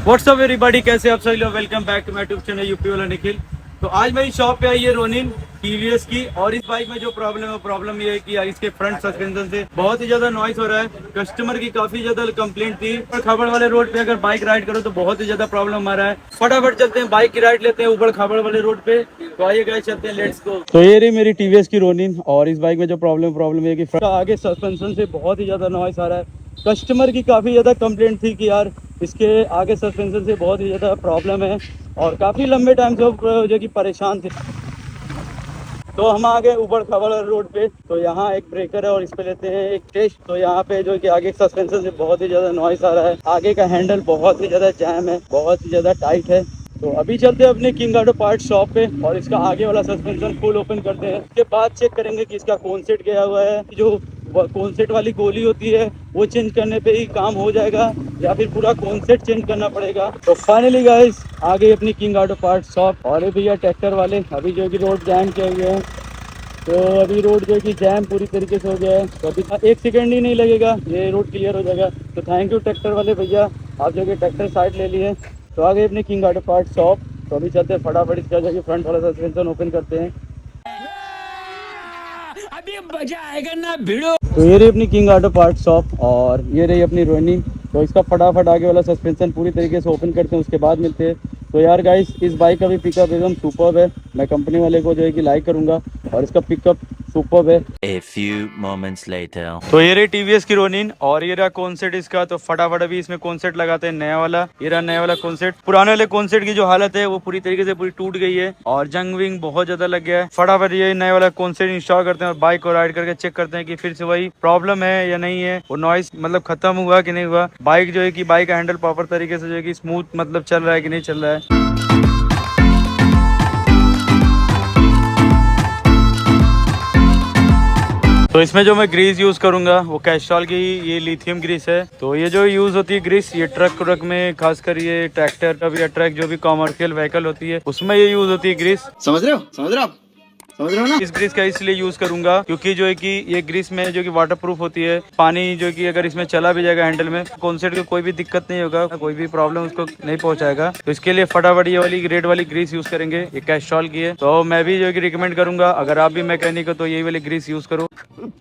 WhatsApp everybody, कैसे आप सभी लोग। Welcome back to my YouTube channel UP वाला निखिल। तो आज मेरी शॉप पे आई है रोनिन टीवीएस की। और इस बाइक में जो प्रॉब्लम है वो प्रॉब्लम ये है कि इसके फ्रंट सस्पेंशन से बहुत ही ज्यादा नॉइस हो रहा है। कस्टमर की काफी ज्यादा कंप्लेंट थी। ऊबड़ खाबड़ वाले रोड पे अगर बाइक राइड करो तो बहुत ही ज्यादा प्रॉब्लम आ रहा है। फटाफट चलते हैं, बाइक की राइड लेते हैं ऊबड़ खाबड़ वाले रोड पे। तो आइए गाइस, चलते हैं, लेट्स गो। तो ये रही मेरी टीवीएस की रोनिन। और इस बाइक में जो प्रॉब्लम है कि आगे सस्पेंशन से बहुत ही ज्यादा नॉइस आ रहा है। कस्टमर की काफ़ी ज़्यादा कंप्लेंट थी कि यार इसके आगे सस्पेंशन से बहुत ही ज़्यादा प्रॉब्लम है और काफ़ी लंबे टाइम से जो कि परेशान थे। तो हम आ गए ऊबड़ खाबड़ रोड पे। तो यहाँ एक ब्रेकर है और इस पे लेते हैं एक टेस्ट। तो यहाँ पे जो कि आगे सस्पेंशन से बहुत ही ज़्यादा नॉइस आ रहा है। आगे का हैंडल बहुत ही ज़्यादा जैम है, बहुत ही ज़्यादा टाइट है। तो अभी चलते हैं अपने किंग ऑटो पार्ट शॉप पे और इसका आगे वाला सस्पेंशन फुल ओपन करते हैं। उसके बाद चेक करेंगे कि इसका कौन सेट गया हुआ है, जो कॉन्सेट वाली गोली होती है वो चेंज करने पे ही काम हो जाएगा या फिर पूरा कॉन्सेट चेंज करना पड़ेगा। तो फाइनली गाइस आ गई अपनी किंग ऑटो पार्ट शॉप। और भैया ट्रैक्टर वाले अभी जो कि रोड जैम किए हुए हैं। तो अभी रोड जो कि जैम पूरी तरीके से हो गया है। तो अभी 1 सेकंड ही नहीं लगेगा, ये रोड क्लियर हो जाएगा। तो थैंक यू ट्रैक्टर वाले भैया, आप जो कि ट्रैक्टर साइड ले लिए। तो आ गई अपनी किंग ऑटो पार्ट शॉप। तो अभी चलते हैं फटाफट इसका जो कि फ्रंट वाला सस्पेंशन ओपन करते हैं। अभी मजा आएगा ना भिड़ो। तो ये रही अपनी किंग ऑटो पार्ट शॉप और ये रही अपनी रोहिणी। तो इसका फटाफट आगे वाला सस्पेंशन पूरी तरीके से ओपन करते हैं, उसके बाद मिलते हैं। तो यार गाइस इस बाइक का भी पिकअप एकदम सुपर्ब है। मैं कंपनी वाले को जो है कि लाइक करूंगा और इसका पिकअप सुपर्ब है। A few moments later. तो ये रही टीवीएस की रोनिन और ये रहा कॉन्सेट इसका। तो फटाफट अभी इसमें कॉन्सेट लगाते हैं नया वाला। ये रहा नया वाला कॉन्सेट। पुराने वाले कॉन्सेट की जो हालत है वो पूरी तरीके से पूरी टूट गई है और जंग विंग बहुत ज्यादा लग गया है। फटाफट ये नया वाला कॉन्सेट इंस्टॉल करते हैं और बाइक को राइड करके चेक करते हैं कि फिर से वही प्रॉब्लम है या नहीं है, वो नॉइस मतलब खत्म हुआ कि नहीं हुआ, बाइक जो है कि बाइक का हैंडल प्रॉपर तरीके से जो है कि स्मूथ मतलब चल रहा है कि नहीं चल रहा है। तो इसमें जो मैं ग्रीस यूज करूंगा वो कैस्ट्रॉल की ये लिथियम ग्रीस है। तो ये जो यूज होती है ग्रीस, ये ट्रक में खासकर ये ट्रैक्टर का भी ट्रक जो भी कॉमर्शियल व्हीकल होती है उसमें ये यूज होती है ग्रीस। समझ रहे हो आप? समझ रहे हो ना? इस ग्रीस का इसलिए यूज करूंगा क्योंकि जो है कि ये ग्रीस में जो कि वाटर प्रूफ होती है। पानी जो कि अगर इसमें चला भी जाएगा हैंडल में, कॉन्सेट को कोई भी दिक्कत नहीं होगा, कोई भी प्रॉब्लम उसको नहीं पहुंचाएगा। तो इसके लिए फटाफट ये वाली रेड वाली ग्रीस यूज करेंगे। ये कैस्ट्रॉल की है। तो मैं भी जो है कि रिकमेंड करूंगा, अगर आप भी मैकेनिक हो तो यही वाली ग्रीस यूज करो।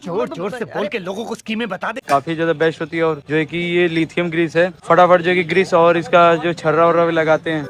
जोर जोर से बोल के लोगों को स्कीमें बता दे। काफी ज्यादा बेस्ट होती है और जो है कि ये लिथियम ग्रीस है। फटाफट जो है कि ग्रीस और इसका जो छर्रा वर्रा भी लगाते हैं।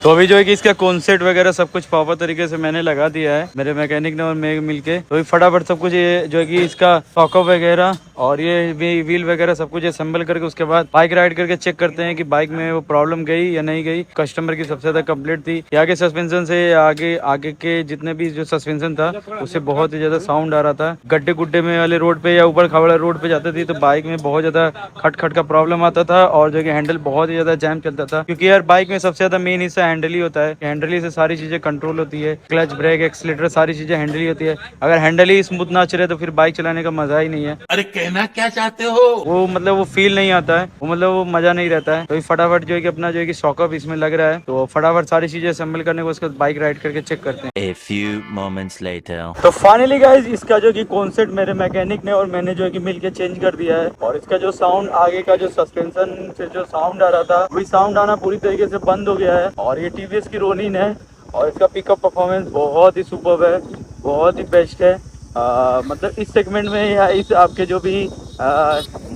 तो अभी जो है कि इसका कॉन्सेट वगैरह सब कुछ प्रॉपर तरीके से मैंने लगा दिया है, मेरे मैकेनिक ने और मैं मिलके। तो अभी फटाफट सब कुछ ये जो है कि इसका सॉकअप वगैरह और ये व्हील वगैरह सब कुछ असेंबल करके उसके बाद बाइक राइड करके चेक करते हैं कि बाइक में वो प्रॉब्लम गई या नहीं गई। कस्टमर की सबसे ज्यादा कंप्लेंट थी कि आगे सस्पेंशन से आगे के जितने भी जो सस्पेंशन था उससे बहुत ही ज्यादा साउंड आ रहा था। गड्ढे गुड्ढे में वाले रोड पे या ऊपर खाबड़ा रोड पे जाते थे तो बाइक में बहुत ज्यादा खट का प्रॉब्लम आता था और जो कि हैंडल बहुत ही ज्यादा जैम चलता था। क्योंकि यार बाइक में सबसे ज्यादा मेन हिस्सा हैंडल ही होता है। हैंडल ही से सारी चीजें कंट्रोल होती है, क्लच ब्रेक एक्सीलरेटर सारी चीजें हैंडल ही होती है। अगर हैंडल ही स्मूथ ना चले तो फिर बाइक चलाने का मजा ही नहीं है। अरे कहना क्या चाहते हो? वो मतलब वो फील नहीं आता है, वो मतलब वो मजा नहीं रहता है। तो फटाफट जो है कि अपना जो है कि सॉकअप इसमें लग रहा है। तो फटाफट सारी चीजें असेंबल करने को उसके बाद बाइक राइड करके चेक करते हैं। A few moments later. तो फाइनली गाइस इसका जो कि कॉन्सेट मेरे मैकेनिक ने और मैंने जो है कि मिलके चेंज कर दिया है। और इसका जो साउंड आगे का जो सस्पेंशन से जो साउंड आ रहा था वही साउंड आना पूरी तरीके से बंद हो गया है। और ये टीवीएस की रोनिन है और इसका पिकअप परफॉर्मेंस बहुत ही सुपर्ब है, बहुत ही बेस्ट है। मतलब इस सेगमेंट में या इस आपके जो भी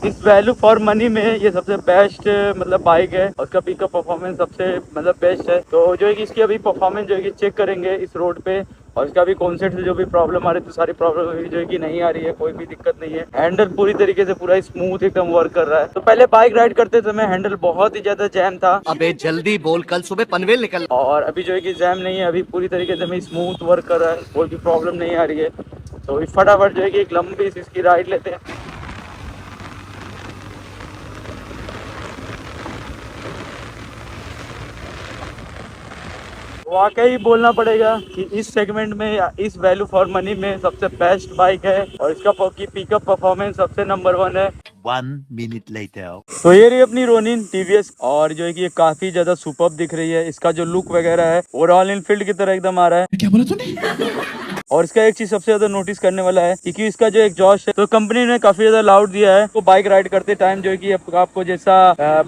इस वैल्यू फॉर मनी में ये सबसे बेस्ट मतलब बाइक है और उसका पिकअप परफॉर्मेंस सबसे मतलब बेस्ट है। तो जो है कि इसकी अभी परफॉर्मेंस जो है कि चेक करेंगे इस रोड पे। और इसका भी कॉन्सेप्ट से जो भी प्रॉब्लम आ रही है तो सारी प्रॉब्लम अभी जो है कि नहीं आ रही है, कोई भी दिक्कत नहीं है। हैंडल पूरी तरीके से पूरा स्मूथ एकदम वर्क कर रहा है। तो पहले बाइक राइड करते समय हैंडल बहुत ही ज्यादा जैम था। अबे जल्दी बोल, कल सुबह पनवेल निकल। और अभी जो है कि जैम नहीं है, अभी पूरी तरीके से स्मूथ वर्क कर रहा है, कोई भी प्रॉब्लम नहीं आ रही है। तो फटाफट जो है कि एक लंबी सी इसकी राइड लेते हैं। वाकई बोलना पड़ेगा कि इस सेगमेंट में या इस वैल्यू फॉर मनी में सबसे बेस्ट बाइक है और इसका पिकअप परफॉर्मेंस सबसे नंबर 1 है। 1 minute later. तो ये रही अपनी रोनिन टीवीएस और जो है कि ये काफी ज्यादा सुपर्ब दिख रही है। इसका जो लुक वगैरह है वो रॉयल एनफील्ड की तरह एकदम आ रहा है। क्या बोला तूने? और इसका एक चीज सबसे ज्यादा नोटिस करने वाला है क्योंकि इसका जो एग्जॉस्ट है तो कंपनी ने काफी ज्यादा लाउड दिया है। तो बाइक राइड करते टाइम जो है कि आपको जैसा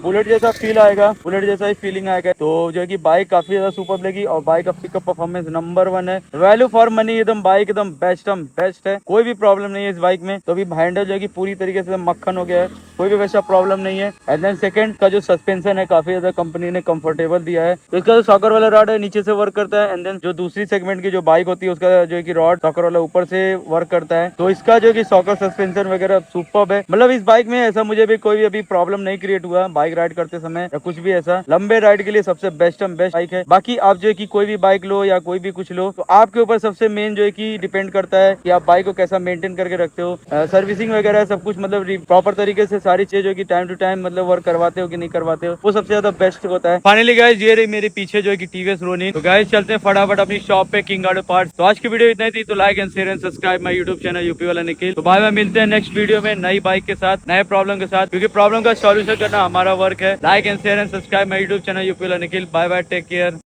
बुलेट जैसा फील आएगा, बुलेट जैसा ही फीलिंग आएगा। तो जो है कि बाइक काफी ज्यादा सुपर लगी और बाइक का पिकअप परफॉर्मेंस नंबर 1 है। वैल्यू फॉर मनी एकदम बाइक एकदम बेस्ट है, कोई भी प्रॉब्लम नहीं है इस बाइक में। तो अभी हैंडल जो है कि पूरी तरीके से मक्खन हो गया है, कोई भी वैसा प्रॉब्लम नहीं है। एंड देन सेकंड का जो सस्पेंशन है काफी ज्यादा कंपनी ने कंफर्टेबल दिया है। तो इसका जो सॉकर वाला रॉड है नीचे से वर्क करता है। एंड देन जो दूसरी सेगमेंट की जो बाइक होती है उसका जो है कि रॉड सॉकर वाला ऊपर से वर्क करता है। तो इसका जो कि सॉकर सस्पेंशन वगैरह सुपर्ब है। मतलब इस बाइक में ऐसा मुझे भी कोई भी अभी प्रॉब्लम नहीं क्रिएट हुआ बाइक राइड करते समय या कुछ भी ऐसा। लंबे राइड के लिए सबसे बेस्ट बाइक है। बाकी आप जो है कि कोई भी बाइक लो या कोई भी कुछ लो तो आपके ऊपर सबसे मेन जो है कि डिपेंड करता है कि आप बाइक को कैसा मेंटेन करके रखते हो। सर्विसिंग वगैरह सब कुछ मतलब प्रॉपर तरीके से सारी चीज जो कि टाइम टू टाइम मतलब वर्क करवाते हो कि नहीं करवाते हो, वो सबसे ज्यादा बेस्ट होता है। फाइनली गाइस ये रही मेरे पीछे जो है कि टीवीएस रोनिन। तो गाइस चलते हैं फटाफट अपनी शॉप पे किंग ऑटो पार्ट्स। तो आज की वीडियो इतना ही थी। तो like and share and subscribe my YouTube channel UP वाला निखिल। तो बाय बाय, मिलते हैं नेक्स्ट वीडियो में नई बाइक के साथ, नए प्रॉब्लम के साथ, क्योंकि प्रॉब्लम का सॉल्यूशन करना हमारा वर्क है। Like and share and subscribe my YouTube channel UP वाला Nikhil. Bye bye, take care.